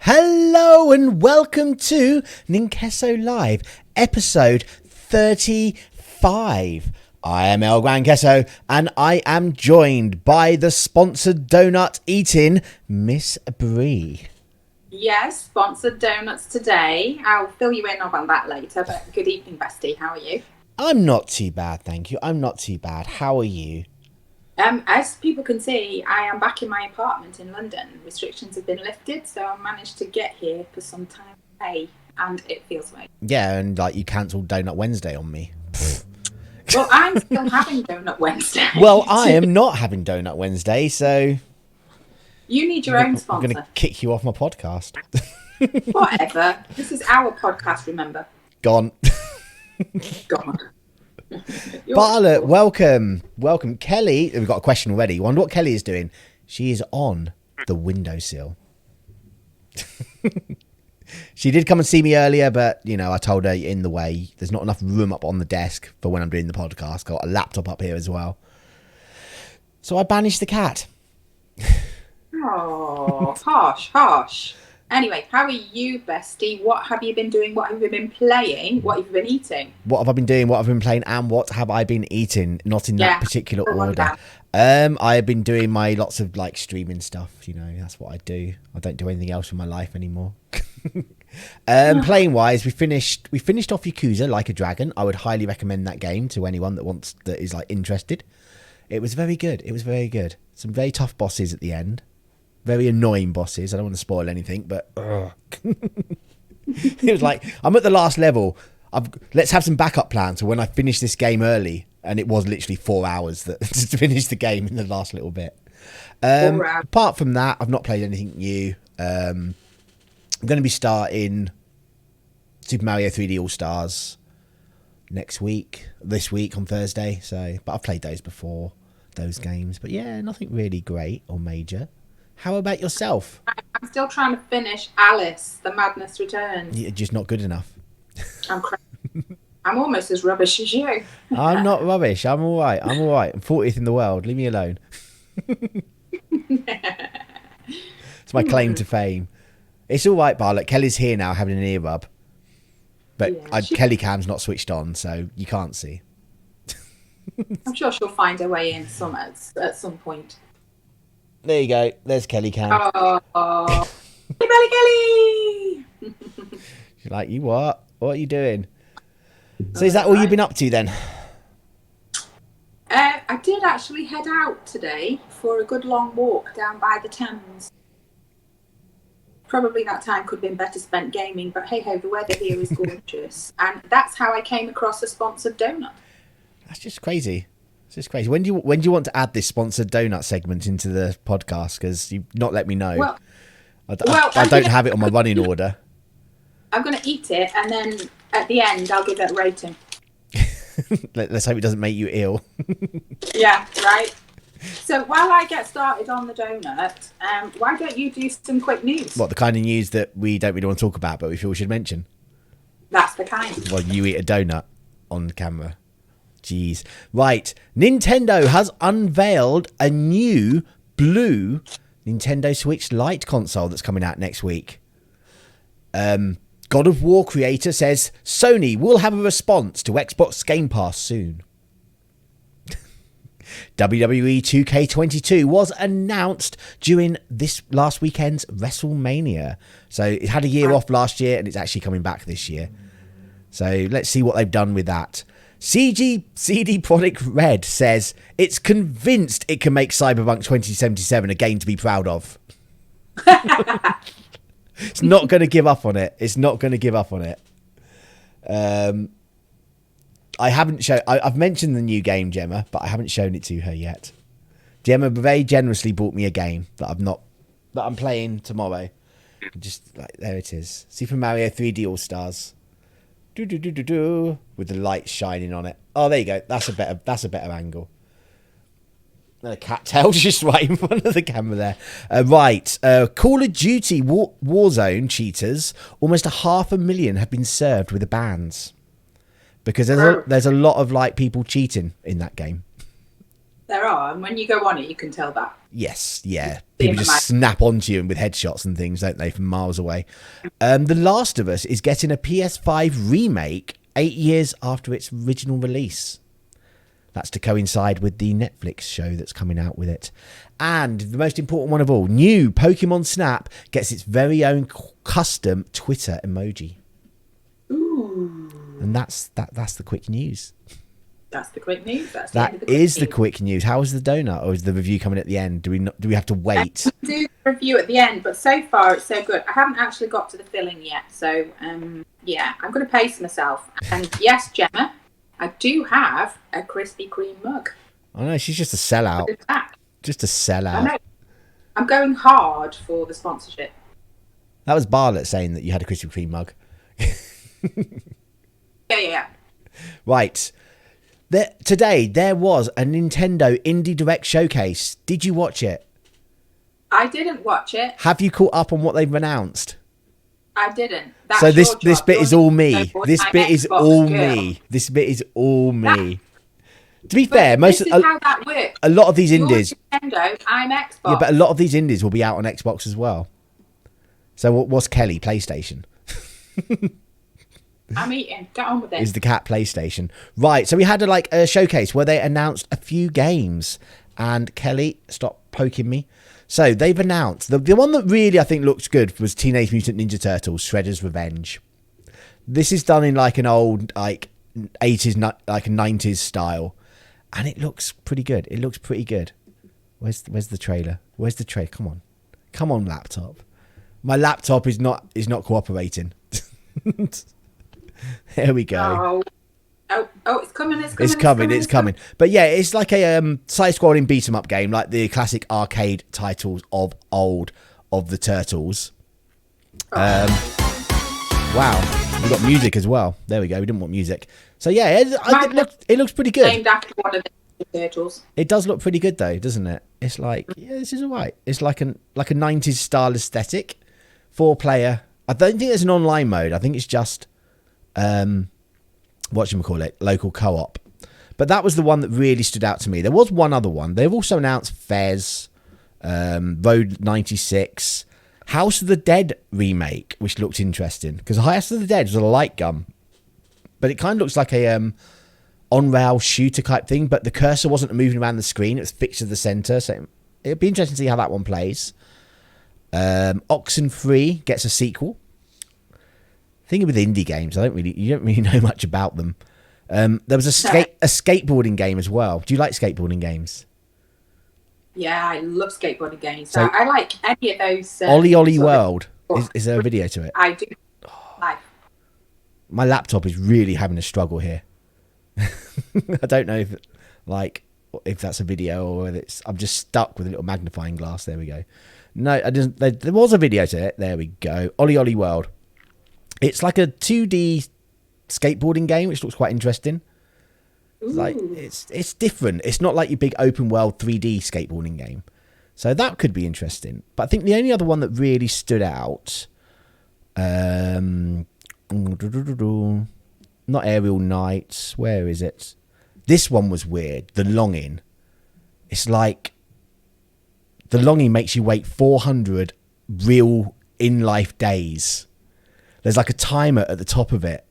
Hello and welcome to Ninqueso Live, episode 35. I am El Gran Queso and I am joined by the sponsored donut eating Miss Bree. Yes, sponsored donuts today. I'll fill you in on that later, but good evening, bestie. How are you? I'm not too bad, thank you. I'm not too bad. How are you? As people can see, I am back in my apartment in London. Restrictions have been lifted, so I managed to get here for some time today, and it feels right. Yeah, and like you cancelled Donut Wednesday on me. Well, I'm still having Donut Wednesday. Well, I am not having Donut Wednesday, so... You need your own sponsor. I'm going to kick you off my podcast. Whatever. This is our podcast, remember? Gone. Gone. Bartlett, welcome. Kelly, we've got a question already. Wonder what Kelly is doing. She is on the windowsill. She did come and see me earlier, but, you know, I told her in the way. There's not enough room up on the desk for when I'm doing the podcast. Got a laptop up here as well. So I banished the cat. Oh, harsh. Anyway, how are you, bestie? What have you been doing? What have you been playing? What have you been eating? What have I been doing? What have I been playing? And what have I been eating? Not in that particular order. I've been doing my lots of like streaming stuff. You know, that's what I do. I don't do anything else in my life anymore. Playing wise, we finished off Yakuza Like a Dragon. I would highly recommend that game to anyone that is like interested. It was very good. Some very tough bosses at the end. Very annoying bosses. I don't want to spoil anything, but it was like, I'm at the last level. Let's have some backup plans for when I finish this game early. And it was literally 4 hours to finish the game in the last little bit. Apart from that, I've not played anything new. I'm going to be starting Super Mario 3D All-Stars this week on Thursday. But I've played those before, those games. But yeah, nothing really great or major. How about yourself? I'm still trying to finish Alice, The Madness Returns. You're just not good enough. I'm almost as rubbish as you. I'm not rubbish. I'm all right. I'm 40th in the world. Leave me alone. It's my claim to fame. It's all right, Bartlett. Kelly's here now having an ear rub. But Kelly cam's not switched on, so you can't see. I'm sure she'll find her way in at some point. There you go. There's Kelly cam. Oh. Hey, Belly Kelly! She's like, you what? What are you doing? So is that all you've been up to then? I did actually head out today for a good long walk down by the Thames. Probably that time could have been better spent gaming, but hey ho, the weather here is gorgeous. And that's how I came across a sponsored donut. That's just crazy. It's just crazy. When do you want to add this sponsored donut segment into the podcast? Because you've not let me know. Well, I don't have it on my running order. I'm going to eat it, and then at the end, I'll give it a rating. Let's hope it doesn't make you ill. Yeah, right. So while I get started on the donut, why don't you do some quick news? What, the kind of news that we don't really want to talk about, but we feel we should mention? That's the kind. Well, you eat a donut on camera. Jeez. Right. Nintendo has unveiled a new blue Nintendo Switch Lite console that's coming out next week. God of War creator says Sony will have a response to Xbox Game Pass soon. WWE 2K22 was announced during this last weekend's WrestleMania. So it had a year off last year and it's actually coming back this year. So let's see what they've done with that. CD Projekt Red says it's convinced it can make Cyberpunk 2077 a game to be proud of. It's not going to give up on it. I've mentioned the new game, Gemma, but I haven't shown it to her yet. Gemma very generously bought me a game that I'm playing tomorrow. Just like, there it is. Super Mario 3D All-Stars. With the light shining on it. Oh, there you go. That's a better angle. The cat tail's just right in front of the camera there. Right. Call of Duty Warzone cheaters. Almost 500,000 have been served with the bans. Because there's a lot of like people cheating in that game. There are, and when you go on it, you can tell that. Yes, yeah. See People them in just snap onto you with headshots and things, don't they, from miles away. The Last of Us is getting a PS5 remake 8 years after its original release. That's to coincide with the Netflix show that's coming out with it. And the most important one of all, new Pokemon Snap gets its very own custom Twitter emoji. Ooh. And that's the quick news. That's the quick news. That is the quick news. How is the donut, or is the review coming at the end? Do we have to wait? I do the review at the end, but so far it's so good. I haven't actually got to the filling yet, so yeah, I'm going to pace myself. And yes, Gemma, I do have a Krispy Kreme mug. I know, she's just a sellout. Just a sellout. I know. I'm going hard for the sponsorship. That was Bartlett saying that you had a Krispy Kreme mug. Yeah. Right. Today, there was a Nintendo Indie Direct showcase. Did you watch it? I didn't watch it. Have you caught up on what they've announced? I didn't. So this bit is all me. This bit is all me. This bit is all me. To be fair, this is how that works. A lot of these indies. Nintendo, I'm Xbox. Yeah, but a lot of these indies will be out on Xbox as well. So what's Kelly? PlayStation. I'm eating. Get on with it. Is the cat PlayStation. Right, so we had a showcase where they announced a few games. And Kelly, stop poking me. So they've announced, the one that really I think looks good was Teenage Mutant Ninja Turtles, Shredder's Revenge. This is done in like an old 80s, like a 90s style. And it looks pretty good. It looks pretty good. Where's the trailer? Where's the trailer? Come on, laptop. My laptop is not cooperating. There we go. Oh, it's coming. It's coming. But yeah, it's like a side-scrolling beat-em-up game, like the classic arcade titles of old of the Turtles. Wow, we got music as well. There we go. We didn't want music, so yeah, it looks pretty good. Named after one of the Turtles. It does look pretty good though, doesn't it? It's like, yeah, this is alright. It's like a 90s style aesthetic, 4-player. I don't think there's an online mode. I think it's just local co-op. But that was the one that really stood out to me. There was one other one. They've also announced Fez, Road 96, House of the Dead remake, which looked interesting because House of the Dead was a light gun, but it kind of looks like a on-rail shooter type thing, but the cursor wasn't moving around the screen. It was fixed to the center, so it'd be interesting to see how that one plays. Oxenfree gets a sequel. Thinking with indie games, you don't really know much about them. There was a skateboarding game as well. Do you like skateboarding games? Yeah, I love skateboarding games. So I like any of those. Ollie World. Is there a video to it? I do. My laptop is really having a struggle here. I don't know if that's a video or whether I'm just stuck with a little magnifying glass. There we go. No, I didn't. There was a video to it. There we go. Ollie World. It's like a 2D skateboarding game, which looks quite interesting. It's different. It's not like your big open world 3D skateboarding game. So that could be interesting. But I think the only other one that really stood out, not Aerial Knights. Where is it? This one was weird. The Longing. It's like The Longing makes you wait 400 real in-life days. There's like a timer at the top of it.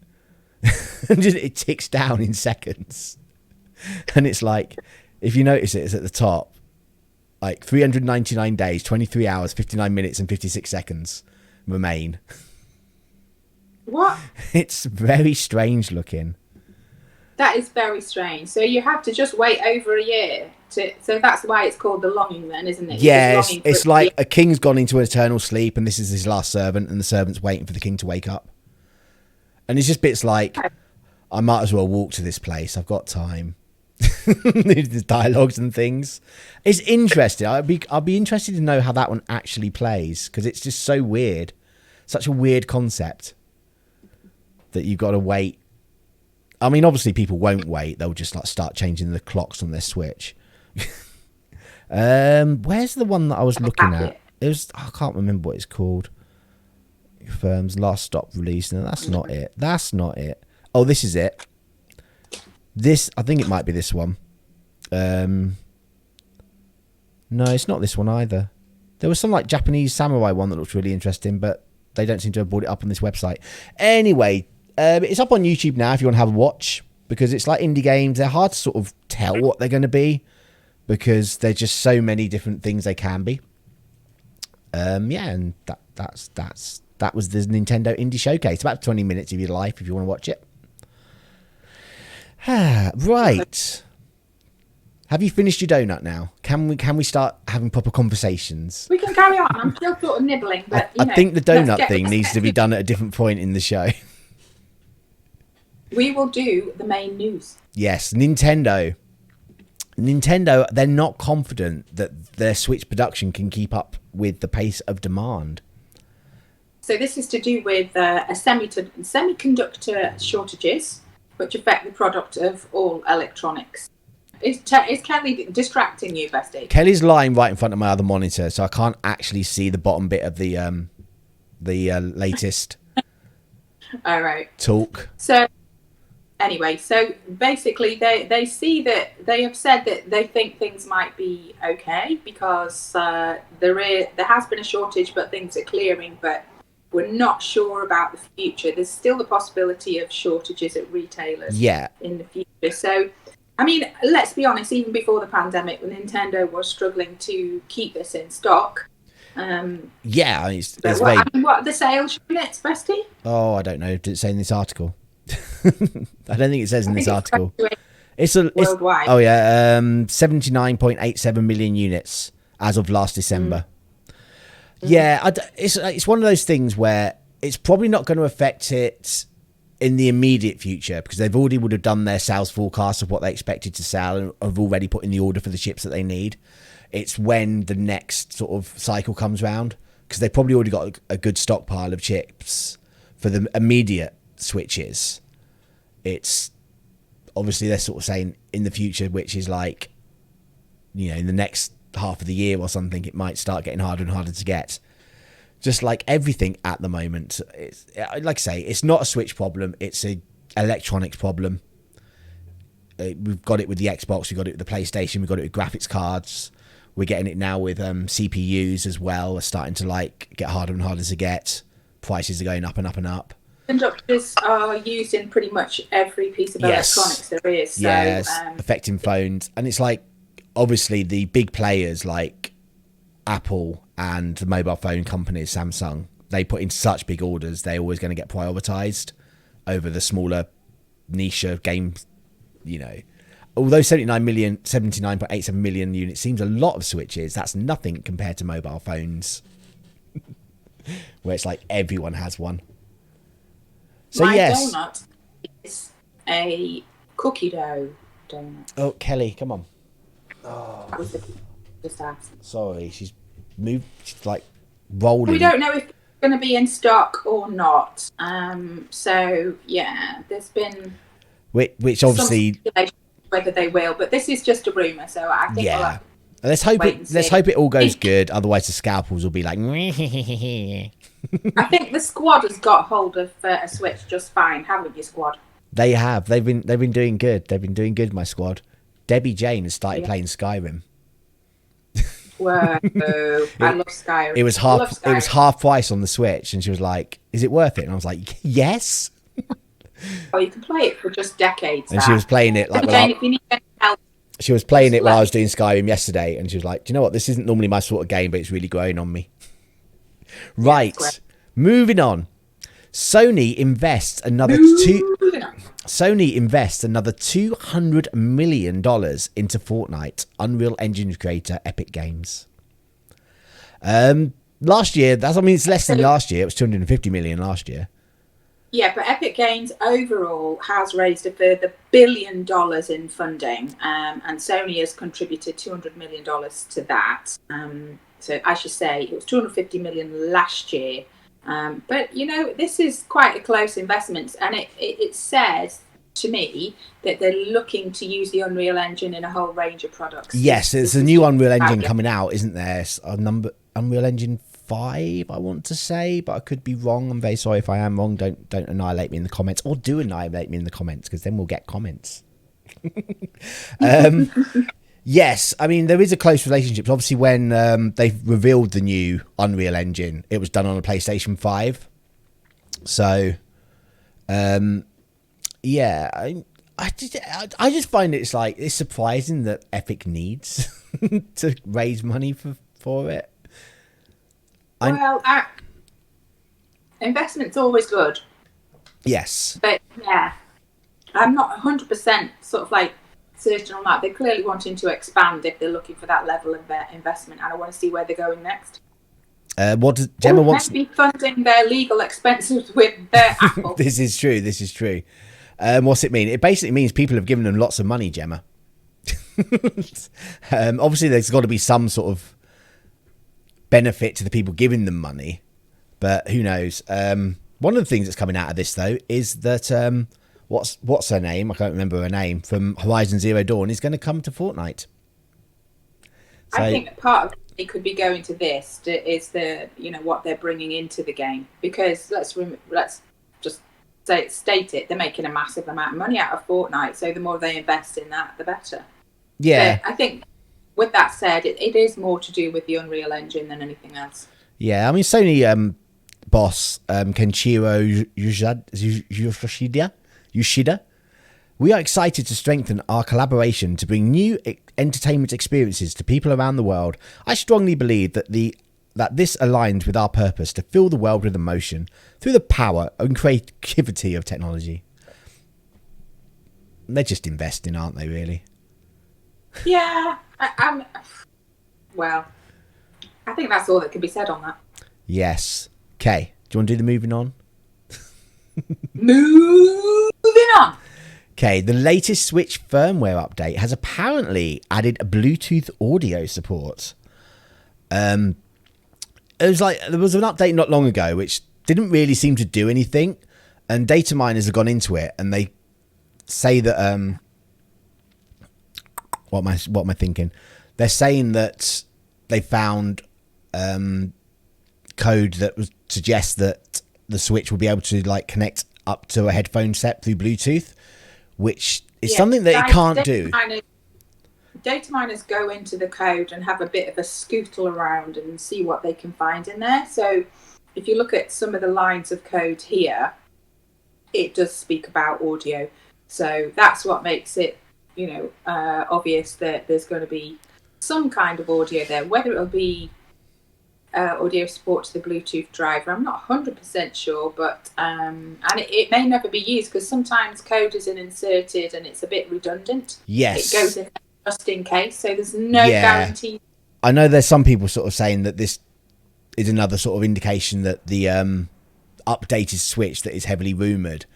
And it ticks down in seconds. And it's like, if you notice it's at the top. Like 399 days, 23 hours, 59 minutes and 56 seconds remain. What? It's very strange looking. That is very strange. So you have to just wait over a year. So that's why it's called The Longing then, isn't it? Yeah, it's like a king's gone into eternal sleep and this is his last servant and the servant's waiting for the king to wake up. And it's just bits like, I might as well walk to this place. I've got time. There's dialogues and things. It's interesting. I'll be interested to know how that one actually plays because it's just so weird. Such a weird concept that you've got to wait. I mean, obviously people won't wait. They'll just like start changing the clocks on their Switch. Where's the one that I was looking at? It was, I can't remember what it's called. Firm's last stop release. No, that's not it. That's not it. Oh, this is it. This, I think it might be this one. No, it's not this one either. There was some like Japanese samurai one that looked really interesting, but they don't seem to have brought it up on this website. Anyway, it's up on YouTube now if you want to have a watch, because it's like indie games. They're hard to sort of tell what they're going to be because there's just so many different things they can be. Yeah, and that was the Nintendo Indie Showcase. About 20 minutes of your life if you want to watch it. Right. Have you finished your donut now? Can we start having proper conversations? We can carry on. I'm still sort of nibbling, but I think the donut thing needs to be done at a different point in the show. We will do the main news. Yes, Nintendo, they're not confident that their Switch production can keep up with the pace of demand. So this is to do with semiconductor shortages, which affect the product of all electronics. Is Kelly distracting you, Bestie? Kelly's lying right in front of my other monitor, so I can't actually see the bottom bit of the latest All right. talk. So anyway, so basically they see that they have said that they think things might be okay because there has been a shortage, but things are clearing, but we're not sure about the future. There's still the possibility of shortages at retailers in the future. So, I mean, let's be honest, even before the pandemic, when Nintendo was struggling to keep this in stock. Yeah, it's what are the sales units, Bestie? Oh, I don't know. Did it say in this article? I don't think it says in this article. It's worldwide. Oh yeah, 79.87 million units as of last December. Yeah, it's one of those things where it's probably not going to affect it in the immediate future because they've already would have done their sales forecast of what they expected to sell and have already put in the order for the chips that they need. It's when the next sort of cycle comes round because they've probably already got a good stockpile of chips for the immediate switches. It's obviously they're sort of saying in the future, which is like, you know, in the next half of the year or something, it might start getting harder and harder to get. Just like everything at the moment, it's, like I say, it's not a Switch problem, it's a electronics problem. We've got it with the Xbox, we've got it with the PlayStation, we've got it with graphics cards, we're getting it now with CPUs as well. Are starting to like get harder and harder to get. Prices are going up and up and up. Conductors are used in pretty much every piece of electronics there is. So, yes, affecting phones. And it's like, obviously, the big players like Apple and the mobile phone companies, Samsung, they put in such big orders, they're always going to get prioritized over the smaller niche games, you know. Although 79.87 million units seems a lot of Switches, that's nothing compared to mobile phones, where it's like everyone has one. So my yes, donut is a cookie dough donut. Oh, Kelly, come on. That was just asked. Sorry, she's moved. She's like rolling. We don't know if it's going to be in stock or not. So yeah, there's been which obviously whether they will, but this is just a rumor. So I think yeah. Let's hope it all goes good. Otherwise, the scalpels will be like. I think the squad has got hold of a Switch just fine, haven't you, squad? They have. They've been doing good. They've been doing good. My squad. Debbie Jane has started playing Skyrim. Whoa! I love Skyrim. It was half price on the Switch, and she was like, "Is it worth it?" And I was like, "Yes." Oh, you can play it for just decades. And she was playing it like. Jane, if you need help. She was playing it while I was doing Skyrim yesterday, and she was like, "Do you know what? This isn't normally my sort of game, but it's really growing on me." Right, moving on. Sony invests another $200 million into Fortnite. Unreal Engine creator Epic Games. Last year, it's less than last year. It was 250 million last year. Yeah, but Epic Games overall has raised a further $1 billion in funding, and Sony has contributed $200 million to that. So I should say it was 250 million last year. But, you know, this is quite a close investment, and it says to me that they're looking to use the Unreal Engine in a whole range of products. Yes, there's a new Unreal Engine coming out, isn't there? It's Unreal Engine 5, I want to say, but I could be wrong. I'm very sorry if I am wrong. Don't annihilate me in the comments, or do annihilate me in the comments, because then we'll get comments. Yes, I mean there is a close relationship. Obviously, when they revealed the new Unreal Engine, it was done on a PlayStation 5. So, yeah, I just find it's like it's surprising that Epic needs to raise money for it. Well, investment's always good, Yes, but yeah, I'm not 100% sort of like certain on that. They're clearly wanting to expand if they're looking for that level of investment, and I want to see where they're going next. what does Gemma wants? Maybe funding their legal expenses with their Apple. This is true. This is true. What's it mean? It basically means people have given them lots of money, Gemma. Obviously, there's got to be some sort of benefit to the people giving them money, but who knows? One of the things that's coming out of this, though, is that what's her name? I can't remember her name from Horizon Zero Dawn is going to come to Fortnite. So, I think part of it could be going to this is the what they're bringing into the game, because let's just state it, they're making a massive amount of money out of Fortnite, so the more they invest in that, the better. yeah, But I think with that said, it is more to do with the Unreal Engine than anything else. yeah. I mean, Sony boss Kenshiro Yoshida. We are excited to strengthen our collaboration to bring new entertainment experiences to people around the world. I strongly believe that this aligns with our purpose to fill the world with emotion through the power and creativity of technology. They're just investing, aren't they, really? Yeah, well, I think that's all that can be said on that. Yes. Okay. Do you want to do the moving on? Moving on. Okay, the latest Switch firmware update has apparently added Bluetooth audio support. It was like there was an update not long ago which didn't really seem to do anything, and data miners have gone into it and they say that what am I thinking? They're saying that they found code that would suggest that the Switch will be able to like connect up to a headphone set through Bluetooth, which is something that it can't do. Data miners go into the code and have a bit of a scootle around and see what they can find in there. So if you look at some of the lines of code here, it does speak about audio. So that's what makes it, obvious that there's going to be some kind of audio there. Whether it'll be audio support to the Bluetooth driver, I'm not 100% sure, but and it may never be used because sometimes code isn't inserted and it's a bit redundant. Yes, it goes in just in case, so there's no guarantee. I know there's some people sort of saying that this is another sort of indication that the updated Switch that is heavily rumoured,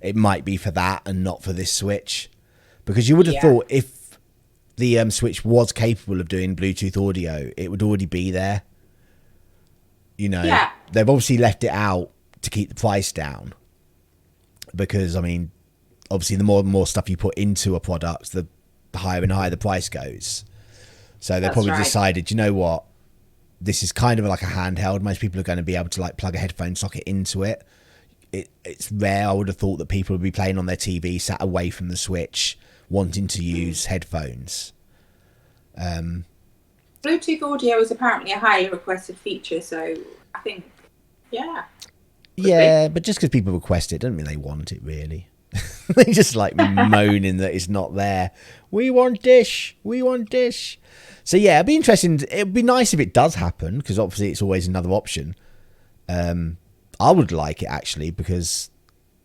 it might be for that and not for this Switch, because you would have thought if the Switch was capable of doing Bluetooth audio, it would already be there. They've obviously left it out to keep the price down, because I mean, obviously the more and more stuff you put into a product, the higher and higher the price goes. So they probably decided, you know what, this is kind of like a handheld. Most people are going to be able to like plug a headphone socket into it. It's rare. I would have thought that people would be playing on their TV sat away from the Switch wanting to use headphones. Bluetooth audio is apparently a highly requested feature, so I think but just because people request it doesn't mean they want it, really. They just like moaning that it's not there. We want dish. So yeah, it'd be interesting. It'd be nice if it does happen, because obviously it's always another option. I would like it actually, because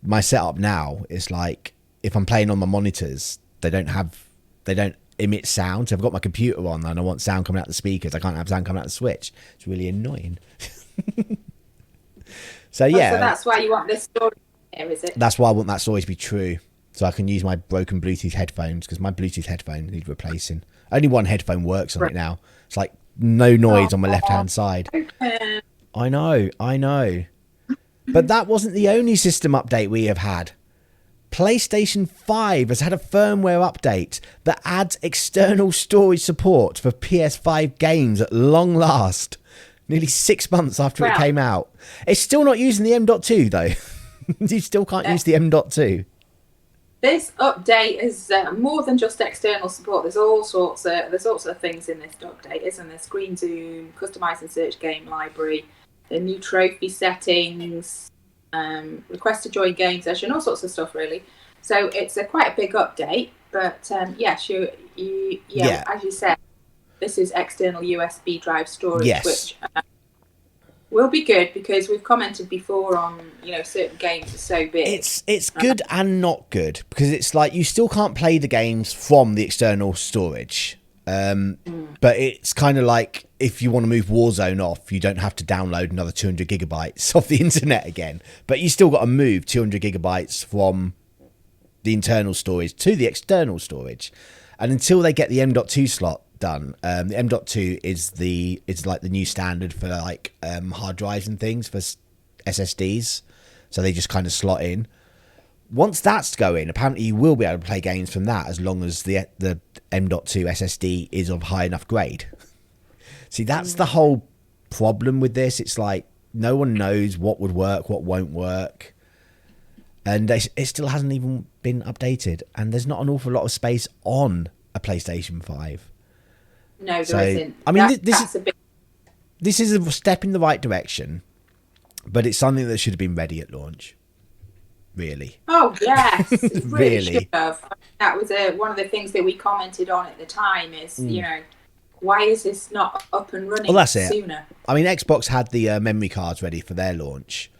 my setup now is like, if I'm playing on my monitors, they don't emit sound. So I've got my computer on and I want sound coming out the speakers. I can't have sound coming out the Switch. It's really annoying. So that's why you want this story here, is it? That's why I want that story to be true, so I can use my broken Bluetooth headphones, because my Bluetooth headphone needs replacing. Only one headphone works on it now. It's like no noise on my left hand side. Okay. I know. But that wasn't the only system update we have had. PlayStation 5 has had a firmware update that adds external storage support for PS5 games at long last. Nearly 6 months after it came out. It's still not using the M.2 though. You still can't use the M.2. This update is more than just external support. There's all sorts of things in this update, isn't there? Screen zoom, customize and search game library, the new trophy settings, request to join game session, all sorts of stuff really. So it's quite a big update. But yes, Yeah. as you said, this is external USB drive storage, Yes. which will be good because we've commented before on certain games are so big. It's good and not good because it's like you still can't play the games from the external storage. But it's kind of like if you want to move Warzone off, you don't have to download another 200 gigabytes off the internet again. But you still got to move 200 gigabytes from the internal storage to the external storage. And until they get the M.2 slot done, the M.2 is like the new standard for like hard drives and things for SSDs. So they just kind of slot in. Once that's going, apparently you will be able to play games from that as long as the M.2 SSD is of high enough grade. See, that's the whole problem with this. It's like no one knows what would work, what won't work. And it still hasn't even been updated. And there's not an awful lot of space on a PlayStation 5. No, there isn't. I mean, this is a step in the right direction, but it's something that should have been ready at launch. Really. Oh yes, it really Really. should have. That was one of the things that we commented on at the time. Is why is this not up and running sooner? I mean, Xbox had the memory cards ready for their launch,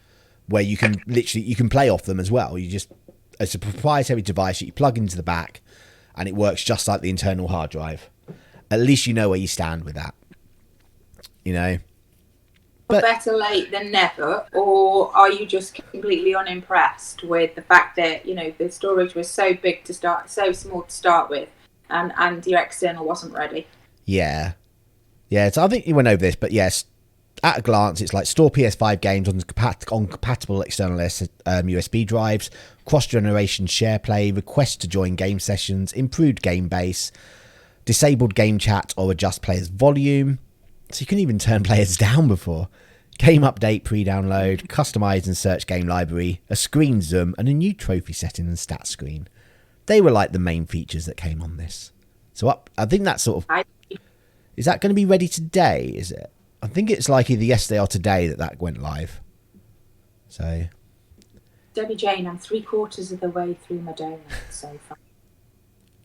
where you can you can play off them as well. It's a proprietary device that you plug into the back, and it works just like the internal hard drive. At least you know where you stand with that. But better late than never, or are you just completely unimpressed with the fact that the storage was so small to start with, and your external wasn't ready? Yeah. So I think you went over this, but yes, at a glance, it's like store PS5 games on compatible external USB drives, cross-generation share play, request to join game sessions, improved game base, disabled game chat or adjust players' volume. So you can even turn players down before. Game update pre-download, customize and search game library, a screen zoom, and a new trophy setting and stat screen. They were like the main features that came on this. So I think that's sort of... Is that going to be ready today, is it? I think it's like either yesterday or today that went live. So... Debbie Jane, I'm 3/4 of the way through my donut so far.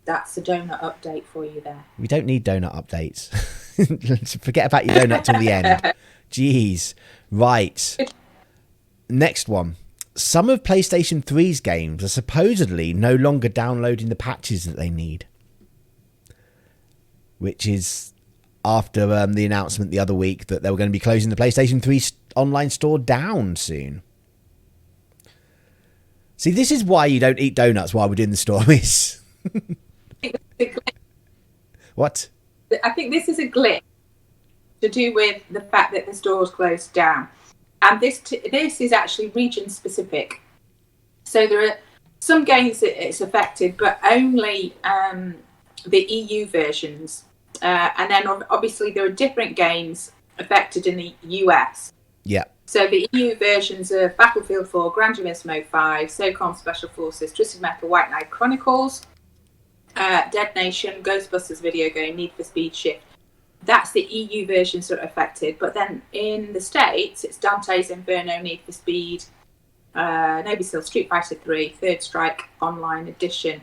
That's the donut update for you there. We don't need donut updates. Forget about your donut till the end. Jeez. Right. Next one. Some of PlayStation 3's games are supposedly no longer downloading the patches that they need. Which is after the announcement the other week that they were going to be closing the PlayStation 3 online store down soon. See, this is why you don't eat donuts while we're doing the stories. What? I think this is a glitch to do with the fact that the store's closed down, and this is actually region specific. So there are some games that it's affected, but only the EU versions, and then obviously there are different games affected in the US. Yeah. So the EU versions are Battlefield 4, Gran Turismo 5, SOCOM Special Forces, Twisted Metal, White Knight Chronicles, Dead Nation, Ghostbusters video game, Need for Speed Shift. That's the EU versions that are affected. But then in the States, it's Dante's Inferno, Need for Speed, Navy SEAL, Street Fighter 3, Third Strike Online Edition.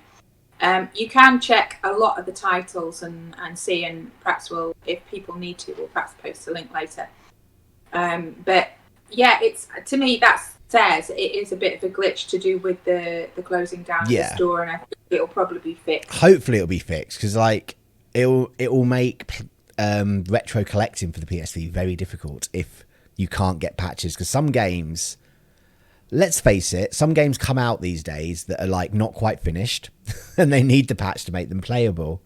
You can check a lot of the titles and see, and perhaps if people need to, we'll perhaps post a link later. But yeah, to me that says it is a bit of a glitch to do with the closing down of the store, and I think it'll probably be fixed. Hopefully it'll be fixed, because like it will make retro collecting for the PS3 very difficult if you can't get patches, because some games, let's face it, some games come out these days that are like not quite finished and they need the patch to make them playable.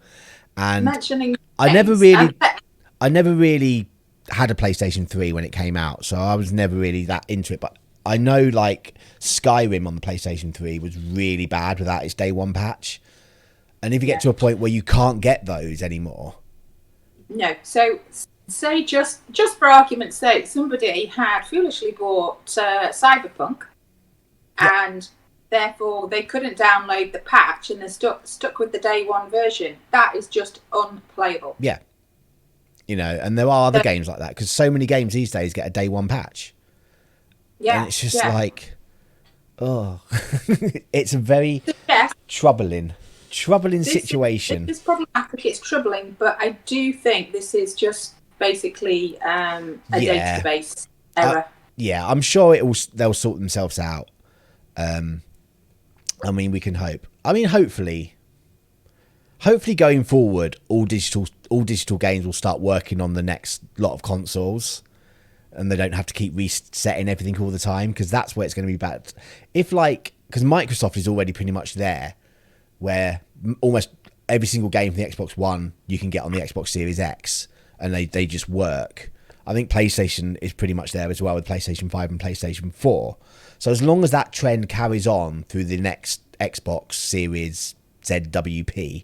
And I never really had a PlayStation 3 when it came out, so I was never really that into it, but I know like Skyrim on the PlayStation 3 was really bad without its day one patch, and if you get to a point where you can't get those anymore. No, so say just for argument's sake, somebody had foolishly bought Cyberpunk, and therefore they couldn't download the patch and they're stuck with the day one version. That is just unplayable. Yeah. You know, and there are other So, games like that, because so many games these days get a day one patch. yeah, And it's just yeah. like, oh, it's a very So, yes, troubling situation. This is problematic. It's troubling, but I do think this is just basically a Yeah. database error. Yeah, I'm sure they'll sort themselves out. I mean, we can hope. I mean, hopefully going forward, all digital games will start working on the next lot of consoles, and they don't have to keep resetting everything all the time, because that's where it's going to be bad. If because Microsoft is already pretty much there, where almost every single game from the Xbox One you can get on the Xbox Series X, and they just work. I think PlayStation is pretty much there as well, with PlayStation 5 and PlayStation 4. So as long as that trend carries on through the next Xbox Series ZWP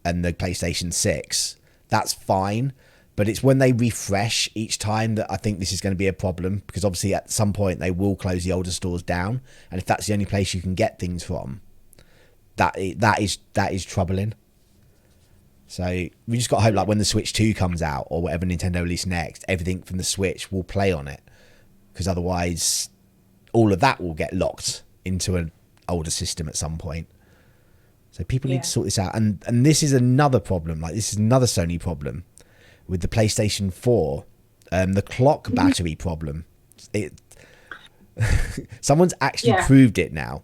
and the PlayStation 6, that's fine. But it's when they refresh each time that I think this is going to be a problem, because obviously at some point they will close the older stores down, and if that's the only place you can get things from, that is troubling. So we just got to hope, like, when the Switch 2 comes out, or whatever Nintendo release next, everything from the Switch will play on it, because otherwise all of that will get locked into an older system at some point. So people need to sort this out. And this is another problem. Like, this is another Sony problem with the PlayStation 4, the clock battery problem. Someone's actually proved it now,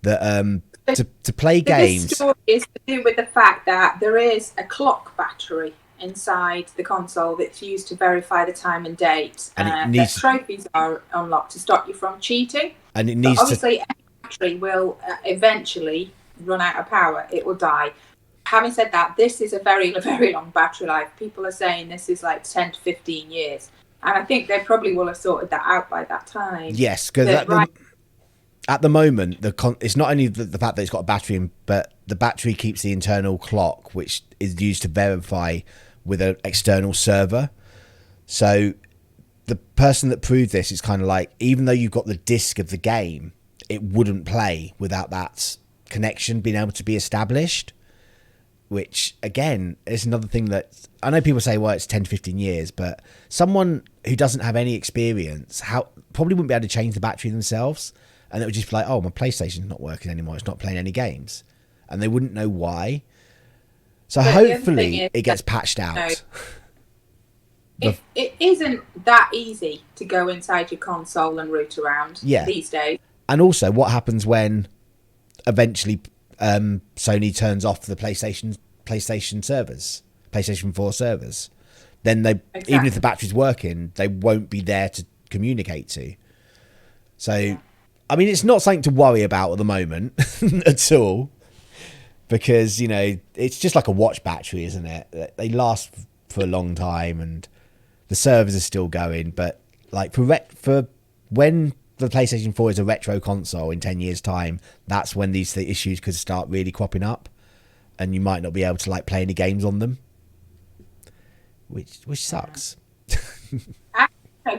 that to play games. This story is to do with the fact that there is a clock battery inside the console that's used to verify the time and date. And that trophies are unlocked to stop you from cheating. And it needs obviously, any battery will eventually run out of power. It will die. Having said that, this is a very, very long battery life. People are saying this is like 10 to 15 years. And I think they probably will have sorted that out by that time. Yes, because at the moment, it's not only the fact that it's got a battery in, but the battery keeps the internal clock, which is used to verify with an external server. So the person that proved this is kind of like, even though you've got the disc of the game, it wouldn't play without that connection being able to be established. Which, again, is another thing that I know people say, well, it's 10 to 15 years, but someone who doesn't have any experience probably wouldn't be able to change the battery themselves. And it would just be like, oh, my PlayStation's not working anymore. It's not playing any games. And they wouldn't know why. So hopefully it gets patched out. It isn't that easy to go inside your console and root around these days. And also, what happens when eventually Sony turns off the PlayStation servers, PlayStation 4 servers? Then even if the battery's working, they won't be there to communicate to. So... I mean, it's not something to worry about at the moment at all, because, you know, it's just like a watch battery, isn't it? They last for a long time, and the servers are still going. But like for when the PlayStation 4 is a retro console in 10 years' time, that's when these issues could start really cropping up, and you might not be able to like play any games on them, which sucks.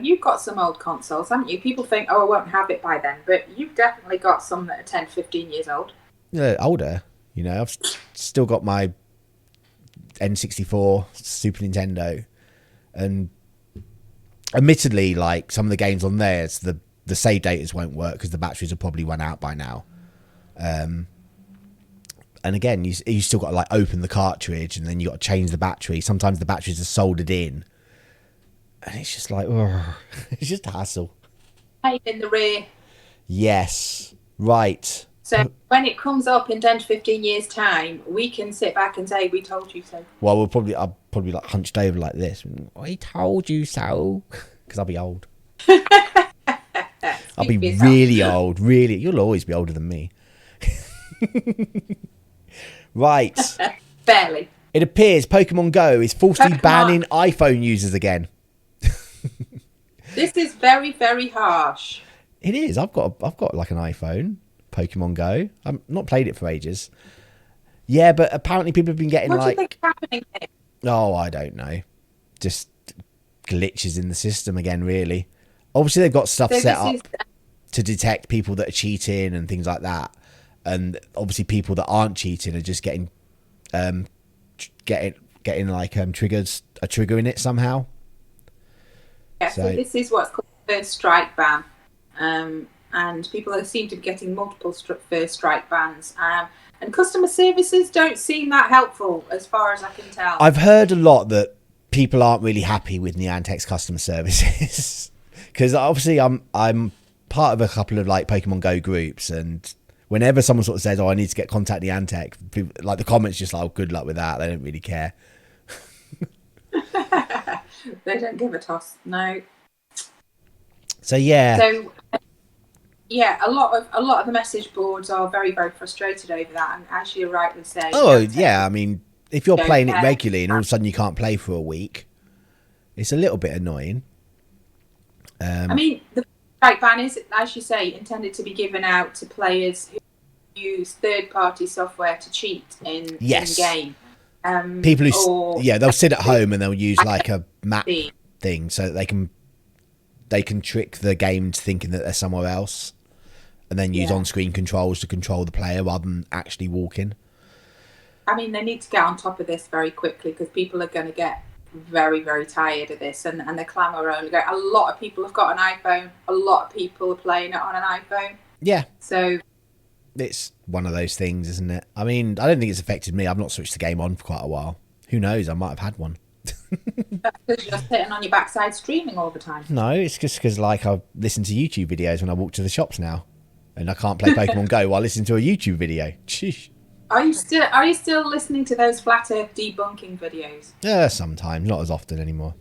You've got some old consoles, haven't you? People think, oh, I won't have it by then. But you've definitely got some that are 10, 15 years old. Yeah, older. You know, I've still got my N64 Super Nintendo. And admittedly, like, some of the games on there, it's the save datas won't work because the batteries have probably run out by now. And again, you still got to, like, open the cartridge, and then you got to change the battery. Sometimes the batteries are soldered in. And it's just like, it's just a hassle. In the rear. Yes, right. So when it comes up in 10 to 15 years' time, we can sit back and say, we told you so. Well, I'll probably like hunched over like this. I told you so. Because I'll be old. I'll be really old. Really. You'll always be older than me. Right. Barely. It appears Pokemon Go is falsely banning iPhone users again. This is very, very harsh. It is. I've got like an iPhone, Pokemon Go. I've not played it for ages. Yeah, but apparently people have been getting what do you think is happening here? Oh, I don't know. Just glitches in the system again, really. Obviously, they've got stuff set up to detect people that are cheating and things like that. and obviously people that aren't cheating are just getting like triggers a trigger in it somehow. Yeah, so this is what's called first strike ban, and people seem to be getting multiple first strike bans. And customer services don't seem that helpful, as far as I can tell. I've heard a lot that people aren't really happy with Niantic's customer services because obviously I'm part of a couple of like Pokemon Go groups, and whenever someone sort of says, "Oh, I need to contact Niantic," people, like the comments just like, "Oh, good luck with that." They don't really care. They don't give a toss. No. So yeah. So yeah, a lot of the message boards are very, very frustrated over that, and as you rightly say. Oh yeah, I mean, if you're playing it regularly and all of a sudden you can't play for a week, it's a little bit annoying. I mean, the strike ban is, as you say, intended to be given out to players who use third-party software to cheat in game. People who they'll sit at home and they'll use like a map thing so that they can trick the game to thinking that they're somewhere else, and then use on-screen controls to control the player rather than actually walking. I mean, they need to get on top of this very quickly because people are going to get very, very tired of this, and the clamour only go. A lot of people have got an iPhone. A lot of people are playing it on an iPhone. Yeah. So it's one of those things, isn't it? I mean, I don't think it's affected me. I've not switched the game on for quite a while. Who knows? I might have had one. That's because you're sitting on your backside streaming all the time. No, it's just because like I listen to YouTube videos when I walk to the shops now, and I can't play Pokemon Go while listening to a YouTube video. Sheesh. Are you still listening to those flat Earth debunking videos? Yeah, sometimes, not as often anymore.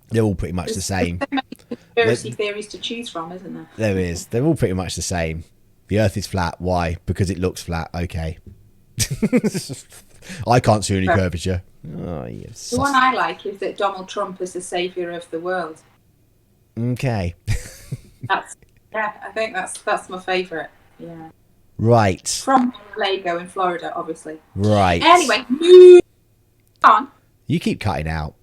They're all pretty much the same. There's so many conspiracy theories to choose from, isn't there? There is. They're all pretty much the same. The Earth is flat. Why? Because it looks flat. Okay. I can't see any curvature. Oh, yes. The one I like is that Donald Trump is the saviour of the world. Okay. I think that's my favourite. Yeah. Right. From Lego in Florida, obviously. Right. Anyway, move on. You keep cutting out.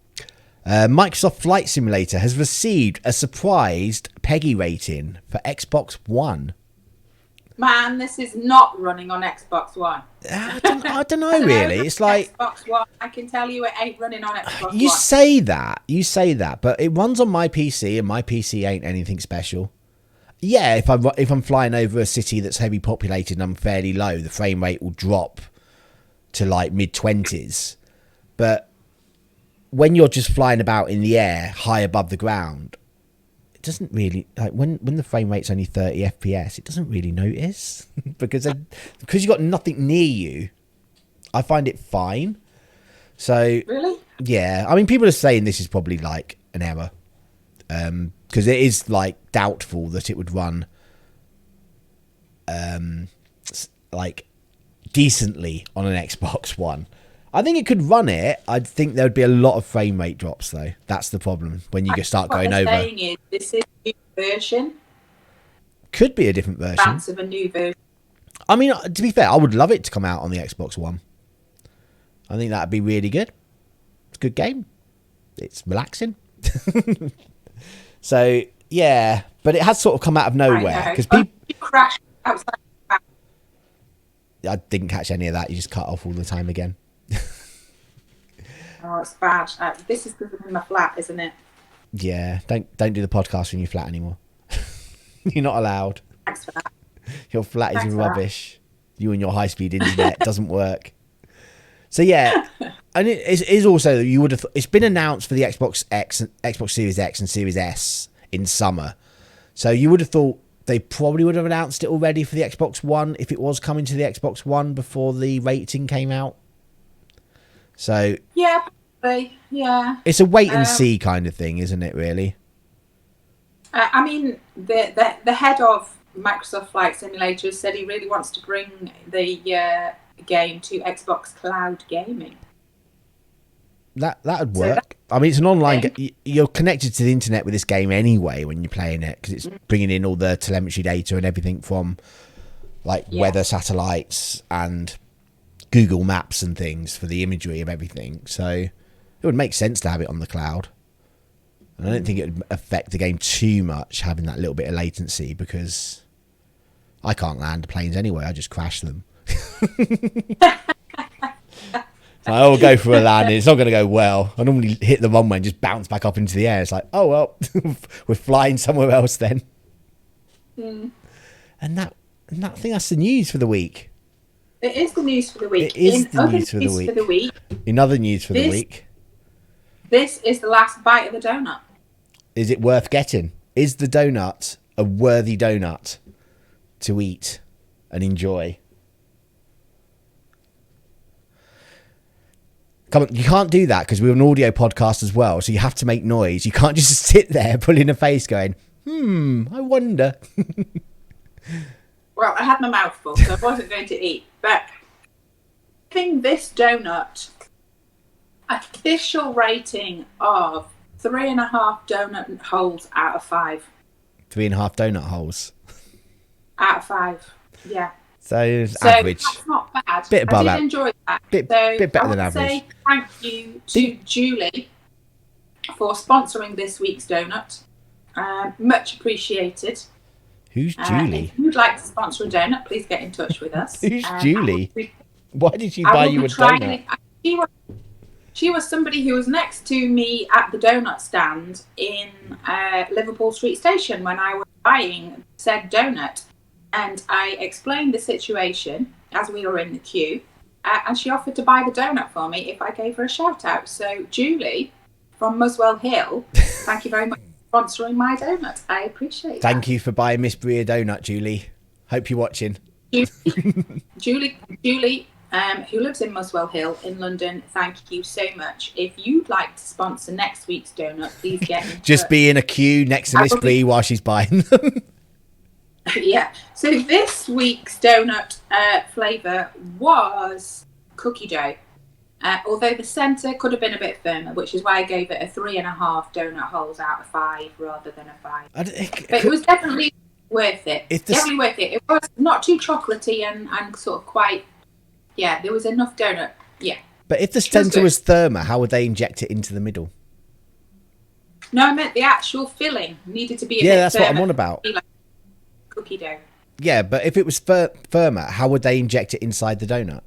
Microsoft Flight Simulator has received a surprised PEGI rating for Xbox One. Man, this is not running on Xbox One. I don't know really. It's like Xbox One. I can tell you it ain't running on Xbox One. You say that, but it runs on my PC, and my PC ain't anything special. Yeah, if I'm flying over a city that's heavily populated and I'm fairly low, the frame rate will drop to like mid-20s. But when you're just flying about in the air, high above the ground, it doesn't really, like when the frame rate's only 30 FPS, it doesn't really notice because you've got nothing near you. I find it fine. So really, yeah, I mean, people are saying this is probably like an error. Because it is like doubtful that it would run like decently on an Xbox One. I think it could run it. I think there would be a lot of frame rate drops though. That's the problem when you start going over. Saying is, this is a new version. Could be a different version. Chance of a new version. I mean, to be fair, I would love it to come out on the Xbox One. I think that'd be really good. It's a good game. It's relaxing. So yeah, but it has sort of come out of nowhere because people crash outside. I didn't catch any of that. You just cut off all the time again. Oh, it's bad. This is because I'm in my flat, isn't it? Yeah, don't do the podcast when you're flat anymore. You're not allowed. Thanks for that. Your flat is rubbish. You and your high-speed internet doesn't work. So yeah, and it is also, you would have. It's been announced for the Xbox X, Xbox Series X, and Series S in summer. So you would have thought they probably would have announced it already for the Xbox One if it was coming to the Xbox One before the rating came out. So yeah, probably, yeah. It's a wait and see kind of thing, isn't it? Really. I mean, the head of Microsoft Flight Simulator said he really wants to bring the game to Xbox Cloud Gaming. That'd work. I mean, it's an online game. You're connected to the internet with this game anyway when you're playing it because it's bringing in all the telemetry data and everything from like weather satellites and Google Maps and things for the imagery of everything. So it would make sense to have it on the cloud. And I don't think it would affect the game too much having that little bit of latency because I can't land planes anyway. I just crash them. I will go for a landing. It's not going to go well. I normally hit the runway and just bounce back up into the air. It's like, oh, well, we're flying somewhere else then. Mm. And I think that's the news for the week. It is the news for the week. It is the news for the week. In other news for the week. This is the last bite of the donut. Is it worth getting? Is the donut a worthy donut to eat and enjoy? Come on, you can't do that because we're an audio podcast as well, so you have to make noise. You can't just sit there pulling a face going, I wonder. Well, I had my mouth full, so I wasn't going to eat. But giving this donut official rating of 3.5 donut holes out of 5. 3.5 donut holes? Out of 5, yeah. So average. That's not bad. Bit above I did enjoy that. Bit better than average. I would say thank you to Julie for sponsoring this week's donut. Much appreciated. Who's Julie? If you'd like to sponsor a donut, please get in touch with us. Who's Julie? Why did she buy you a donut? She was somebody who was next to me at the donut stand in Liverpool Street Station when I was buying said donut. And I explained the situation as we were in the queue. And she offered to buy the donut for me if I gave her a shout out. So, Julie from Muswell Hill, thank you very much for sponsoring my donut. I appreciate it. Thank you for buying Miss Brie a donut, Julie. Hope you're watching. Julie, who lives in Muswell Hill in London, thank you so much. If you'd like to sponsor next week's donut, please get in Just be in a queue next to Miss Brie while she's buying them. Yeah. So this week's donut flavour was cookie dough. Although the centre could have been a bit firmer, which is why I gave it a 3.5 donut holes out of 5 rather than a 5. But it was definitely worth it. Definitely worth it. It was not too chocolatey and sort of quite, yeah, there was enough donut. Yeah. But if the centre was firmer, how would they inject it into the middle? No, I meant the actual filling needed to be a bit that's firmer. what I'm on about. Like cookie dough. Yeah, but if it was firmer, how would they inject it inside the donut?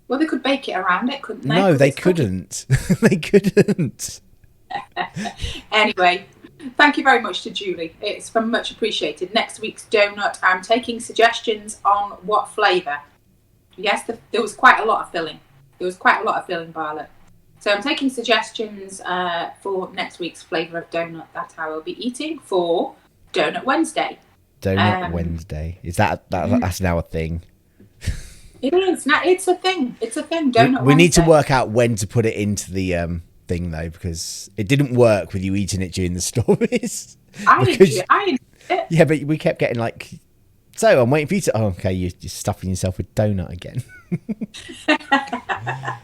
Well, they could bake it around it, couldn't they? No, they couldn't. They couldn't. Anyway, thank you very much to Julie. It's been much appreciated. Next week's donut, I'm taking suggestions on what flavour. Yes, there was quite a lot of filling. Barlett. So I'm taking suggestions for next week's flavour of donut that I will be eating for Donut Wednesday. Donut Wednesday. Is that's now a thing? It is. Now it's a thing. It's a thing. Donut we need to Wednesday. work out when to put it into the thing though, because it didn't work with you eating it during the stories. I enjoyed it. Yeah, but we kept getting like, so I'm waiting for you to. Oh, okay, you're stuffing yourself with donut again.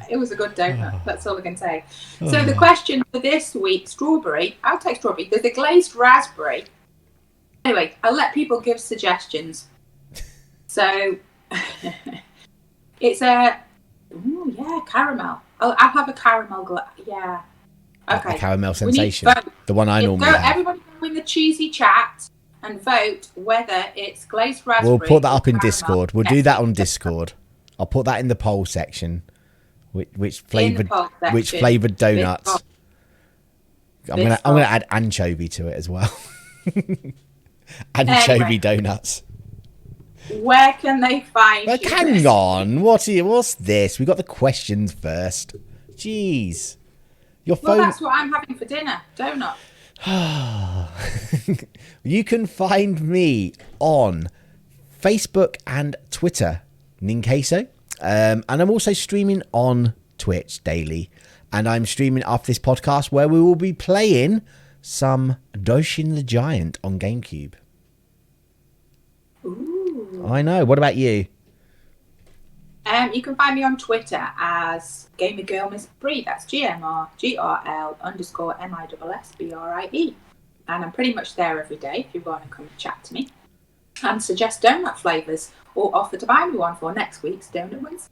It was a good donut. That's all I can say. So the question for this week, strawberry. I'll take strawberry. There's a glazed raspberry. Anyway, I'll let people give suggestions. So it's caramel. I'll have a caramel yeah. Okay. A caramel sensation. The one I normally have. Everyone go in the cheesy chat and vote whether it's glazed raspberry. We'll put that up in Discord. We'll do that on Discord. I'll put that in the poll section. Which flavoured donut? I'm gonna add anchovy to it as well. Anchovy donuts. Where can they find you? Hang on. What's this? We got the questions first. Jeez. Your phone. Well, that's what I'm having for dinner. Donut. You can find me on Facebook and Twitter, Ninqueso. And I'm also streaming on Twitch daily. And I'm streaming after this podcast where we will be playing some Doshin the Giant on GameCube. Ooh. I know. What about you? You can find me on Twitter as Gamergirl Miss Brie. That's GMRGRL_MISSBRIE. And I'm pretty much there every day if you want to come chat to me. And suggest donut flavours or offer to buy me one for next week's Donut Wednesday.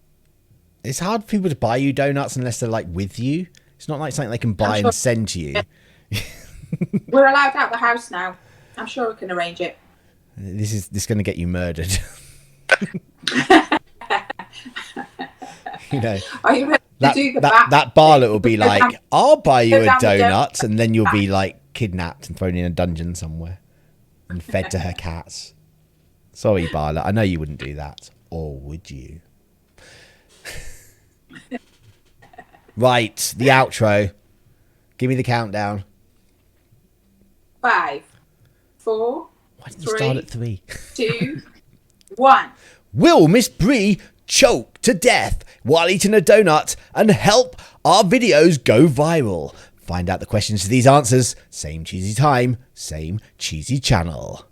It's hard for people to buy you donuts unless they're like with you. It's not like something they can buy and send to you. We're allowed out the house now. I'm sure we can arrange it. This is going to get you murdered. You know, Are you ready to do the that Barlet will be like, I'll buy you a down the donut, and then you'll be like kidnapped and thrown in a dungeon somewhere and fed to her cats. Sorry, Barlet, I know you wouldn't do that, or would you? Right, the outro. Give me the countdown. 5, 4, Why didn't you start at 3? 2, 1. Will Miss Bree choke to death while eating a donut and help our videos go viral? Find out the questions to these answers. Same cheesy time, same cheesy channel.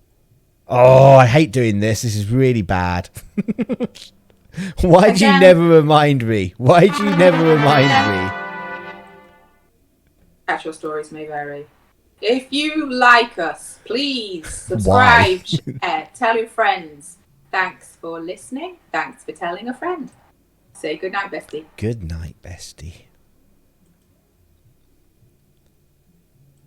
Oh, I hate doing this. This is really bad. Why'd you never remind me? Why'd you never remind me? Actual stories may vary. If you like us, please subscribe, share, tell your friends. Thanks for listening. Thanks for telling a friend. Say good night, bestie. Good night, bestie.